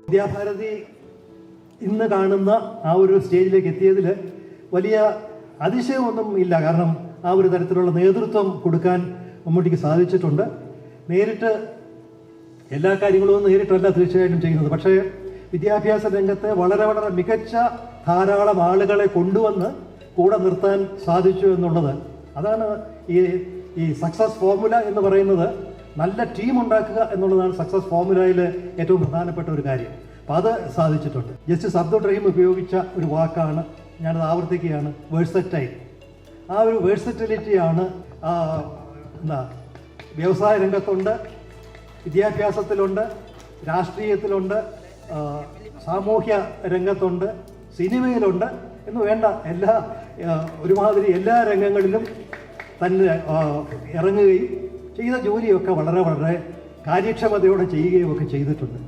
വിദ്യാഭാരതി ഇന്ന് കാണുന്ന ആ ഒരു സ്റ്റേജിലേക്ക് എത്തിയതിൽ വലിയ അതിശയമൊന്നും ഇല്ല. കാരണം ആ ഒരു തരത്തിലുള്ള നേതൃത്വം കൊടുക്കാൻ മമ്മൂട്ടിക്ക് സാധിച്ചിട്ടുണ്ട്. നേരിട്ട് എല്ലാ കാര്യങ്ങളും നേരിട്ടല്ല തീർച്ചയായിട്ടും ചെയ്യുന്നത്. പക്ഷേ വിദ്യാഭ്യാസ രംഗത്ത് വളരെ വളരെ മികച്ച ധാരാളം ആളുകളെ കൊണ്ടുവന്ന് കൂടെ നിർത്താൻ സാധിച്ചു എന്നുള്ളത്, അതാണ് ഈ സക്സസ് ഫോർമുല എന്ന് പറയുന്നത്. നല്ല ടീം ഉണ്ടാക്കുക എന്നുള്ളതാണ് സക്സസ് ഫോർമുലയിൽ ഏറ്റവും പ്രധാനപ്പെട്ട ഒരു കാര്യം. അപ്പം അത് സാധിച്ചിട്ടുണ്ട്. ജസ്റ്റിസ് അബ്ദുൾ റഹീം ഉപയോഗിച്ച ഒരു വാക്കാണ്, ഞാനത് ആവർത്തിക്കുകയാണ്, വേഴ്സറ്റൈൽ. ആ ഒരു വേഴ്സറ്റിലിറ്റിയാണ് വ്യവസായ രംഗത്തുണ്ട്, വിദ്യാഭ്യാസത്തിലുണ്ട്, രാഷ്ട്രീയത്തിലുണ്ട്, സാമൂഹ്യ രംഗത്തുണ്ട്, സിനിമയിലുണ്ട് എന്ന് വേണ്ട ഒരുമാതിരി എല്ലാ രംഗങ്ങളിലും തന്നെ ഇറങ്ങുകയും ചെയ്ത ജോലിയൊക്കെ വളരെ വളരെ കാര്യക്ഷമതയോടെ ചെയ്യുകയും ഒക്കെ ചെയ്തിട്ടുണ്ട്.